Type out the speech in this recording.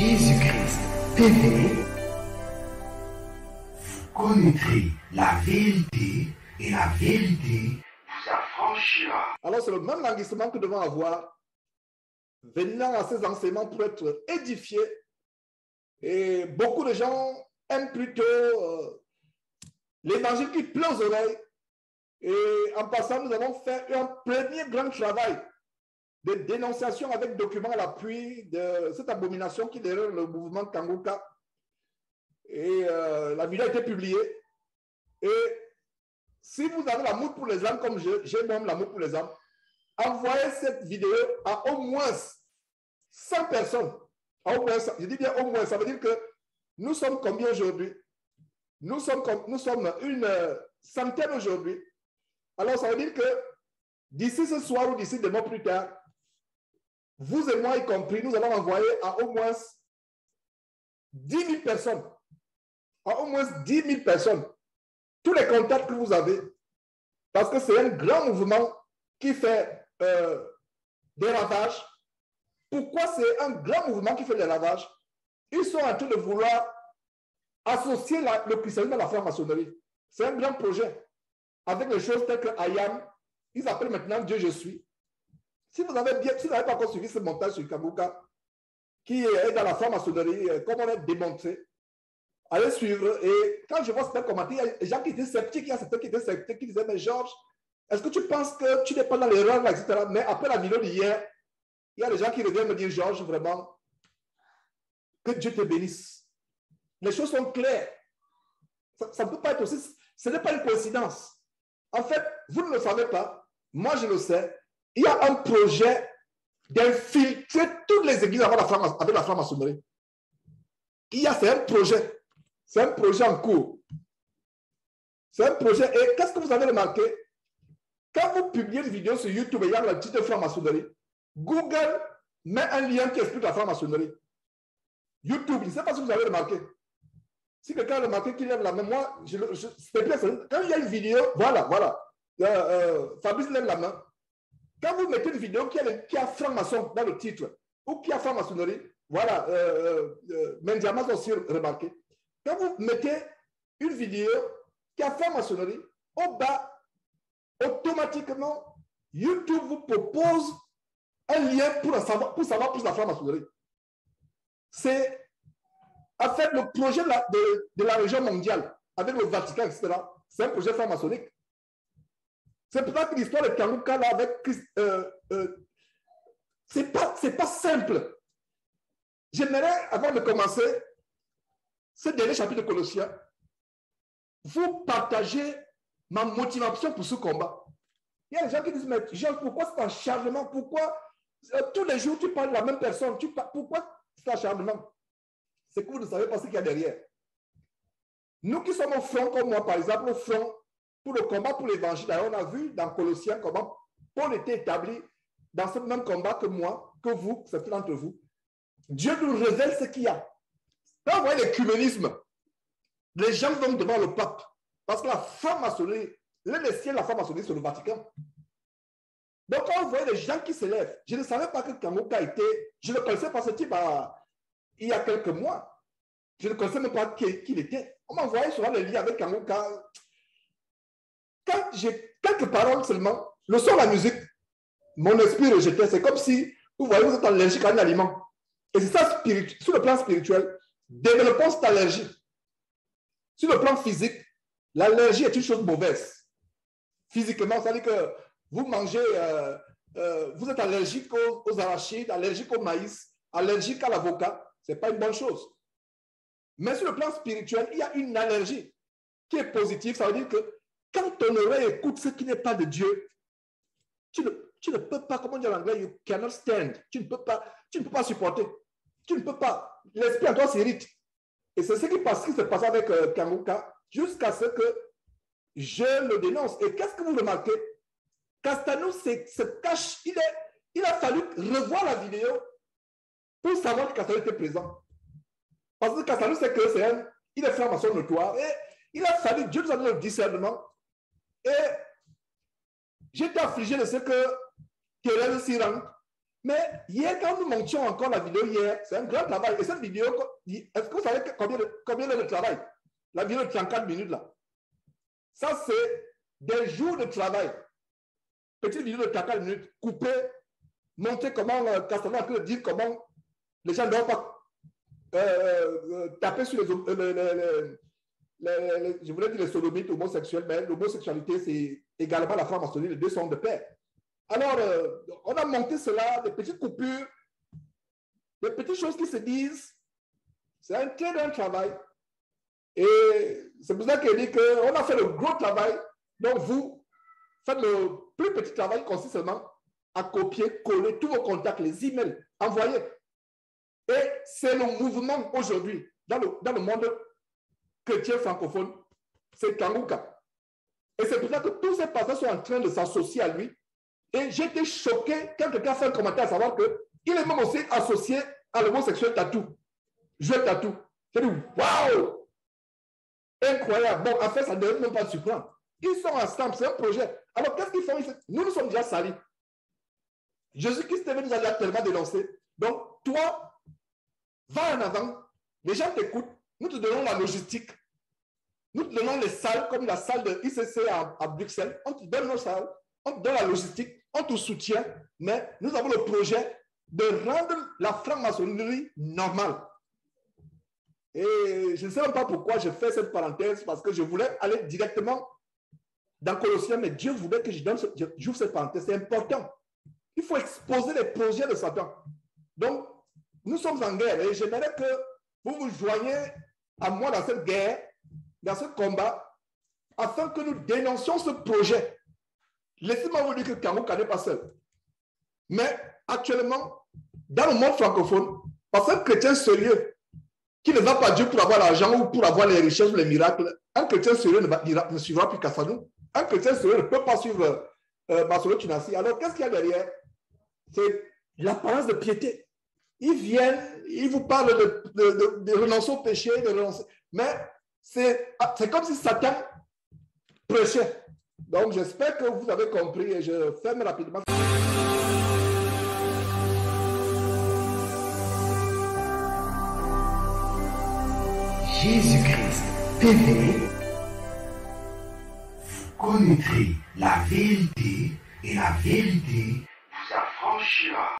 Jésus-Christ TV, vous connaîtrez la vérité et la vérité vous affranchira. Alors c'est le même languissement que nous devons avoir, venant à ces enseignements pour être édifiés. Et beaucoup de gens aiment plutôt l'évangile qui plaît aux oreilles. Et en passant, nous avons fait un premier grand travail de dénonciation avec documents à l'appui de cette abomination qui déroule le mouvement Kanguka. Et la vidéo a été publiée. Et si vous avez l'amour pour les âmes, comme j'ai même l'amour pour les âmes, envoyez cette vidéo à au moins 100 personnes. À au moins, je dis bien au moins, ça veut dire que nous sommes combien aujourd'hui? Nous sommes une centaine aujourd'hui. Alors ça veut dire que d'ici ce soir ou d'ici demain plus tard, vous et moi y compris, nous allons envoyer à au moins 10 000 personnes. À au moins 10 000 personnes. Tous les contacts que vous avez. Parce que c'est un grand mouvement qui fait des ravages. Pourquoi c'est un grand mouvement qui fait des ravages? Ils sont en train de vouloir associer le christianisme à la franc-maçonnerie. C'est un grand projet. Avec les choses telles que Ayam, ils appellent maintenant Dieu je suis. Si vous n'avez pas encore suivi ce montage sur Kanguka, qui est dans la franc-maçonnerie, comme on a démontré, allez suivre. Et quand je vois certains commentaires, il y a des gens qui étaient sceptiques, il y a certains qui étaient sceptiques, qui disaient, mais Georges, est-ce que tu penses que tu n'es pas dans l'erreur, etc. Mais après la vidéo d'hier, il y a des gens qui reviennent me dire, Georges, vraiment, que Dieu te bénisse. Les choses sont claires. Ça ne peut pas être aussi, ce n'est pas une coïncidence. En fait, vous ne le savez pas, moi je le sais, il y a un projet d'infiltrer toutes les églises avec la franc-maçonnerie. C'est un projet. C'est un projet en cours. C'est un projet. Et qu'est-ce que vous avez remarqué? Quand vous publiez une vidéo sur YouTube et il y a le titre de franc-maçonnerie, Google met un lien qui explique la franc-maçonnerie. YouTube, je ne sais pas si vous avez remarqué. Si quelqu'un a remarqué qu'il lève la main, moi, quand il y a une vidéo, voilà. Fabrice lève la main. Quand vous mettez une vidéo qui a franc-maçon dans le titre, ou qui a franc-maçonnerie, voilà, Mendiamas aussi remarqué. Quand vous mettez une vidéo qui a franc-maçonnerie, au bas, automatiquement, YouTube vous propose un lien pour savoir plus la franc-maçonnerie. C'est en fait le projet de la région mondiale, avec le Vatican, etc. C'est un projet franc-maçonnique. C'est pour ça que l'histoire de Kanguka là avec c'est pas simple. J'aimerais, avant de commencer ce dernier chapitre de Colossiens, vous partager ma motivation pour ce combat. Il y a des gens qui disent, mais Jean, pourquoi cet acharnement? Pourquoi tous les jours tu parles de la même personne? Pourquoi cet acharnement? C'est que vous ne savez pas ce qu'il y a derrière. Nous qui sommes au front, comme moi par exemple, au front, pour le combat pour l'évangile, on a vu dans Colossiens comment Paul était établi dans ce même combat que moi, que vous, certains d'entre vous. Dieu nous révèle ce qu'il y a. Quand vous voyez l'écuménisme, les gens vont devant le pape. Parce que la franc-maçonnerie, l'un des sièges de la franc-maçonnerie, c'est le Vatican. Donc quand vous voyez les gens qui se lèvent, je ne savais pas que Kanguka était, je ne connaissais pas ce type il y a quelques mois. Je ne connaissais même pas qui il était. On m'a envoyé sur le lien avec Kanguka. Quand j'ai quelques paroles seulement, le son de la musique, mon esprit rejetait. C'est comme si, vous voyez, vous êtes allergique à un aliment. Et c'est ça, sur le plan spirituel, développons cette allergie. Sur le plan physique, l'allergie est une chose mauvaise. Physiquement, ça veut dire que vous mangez, vous êtes allergique aux arachides, allergique au maïs, allergique à l'avocat. Ce n'est pas une bonne chose. Mais sur le plan spirituel, il y a une allergie qui est positive. Ça veut dire que quand ton oreille écoute ce qui n'est pas de Dieu, tu ne peux pas, comment dire en anglais, you cannot stand. Tu ne peux pas supporter. Tu ne peux pas. L'esprit en toi s'irrite. Et c'est ce qui s'est passé avec Kanguka jusqu'à ce que je le dénonce. Et qu'est-ce que vous remarquez? Castanou se cache. Il a fallu revoir la vidéo pour savoir que Castanou était présent. Parce que Castanou, c'est que il est franc-maçon notoire. Et il a fallu, Dieu nous a donné le discernement. Et j'étais affligé de ce que Thérèse Sirang Mais hier, quand nous montions encore la vidéo hier, c'est un grand travail. Et cette vidéo, est-ce que vous savez combien de travail? La vidéo de 34 minutes là. Ça, c'est des jours de travail. Petite vidéo de 34 minutes, coupée, montrer comment Castelnau a pu dire comment les gens ne doivent pas taper sur je voulais dire les sodomites homosexuels, mais l'homosexualité, c'est également la franc-maçonnerie, les deux sont de pair. Alors, on a monté cela, des petites coupures, des petites choses qui se disent. C'est un très grand travail. Et c'est pour ça qu'il dit qu'on a fait le gros travail. Donc, vous faites le plus petit travail qui consiste seulement à copier, coller tous vos contacts, les emails, envoyer. Et c'est le mouvement aujourd'hui dans le monde chrétien francophone, c'est Kanguka. Et c'est pour ça que tous ces pasteurs sont en train de s'associer à lui. Et j'ai été choqué quand quelqu'un a fait un commentaire à savoir qu'il est même aussi associé à l'homosexuel tatou. Jouer tatou. J'ai dit, waouh! Incroyable. Bon, en fait, ça ne devrait même pas surprendre. Ils sont ensemble, c'est un projet. Alors, qu'est-ce qu'ils font? Nous sommes déjà salis. Jésus-Christ est venu nous a tellement dénoncé. Donc, toi, va en avant. Les gens t'écoutent. Nous te donnons la logistique. Nous te donnons les salles, comme la salle de ICC à Bruxelles. On te donne nos salles. On te donne la logistique. On te soutient. Mais nous avons le projet de rendre la franc-maçonnerie normale. Et je ne sais même pas pourquoi je fais cette parenthèse, parce que je voulais aller directement dans Colossiens, mais Dieu voulait que j'ouvre cette parenthèse. C'est important. Il faut exposer les projets de Satan. Donc, nous sommes en guerre et j'aimerais que vous vous joigniez à moi dans cette guerre, dans ce combat, afin que nous dénoncions ce projet. Laissez-moi vous dire que Kanguka n'est pas seul. Mais actuellement, dans le monde francophone, parce qu'un chrétien sérieux qui ne va pas Dieu pour avoir l'argent ou pour avoir les richesses ou les miracles, un chrétien sérieux ne suivra plus Kassanou. Un chrétien sérieux ne peut pas suivre Masolo Tunasi. Alors, qu'est-ce qu'il y a derrière? C'est l'apparence de piété. Ils viennent, ils vous parlent de renoncer au péché, de renoncer. Mais c'est comme si Satan prêchait. Donc, j'espère que vous avez compris et je ferme rapidement. Jésus-Christ TV, vous connaîtrez la vérité et la vérité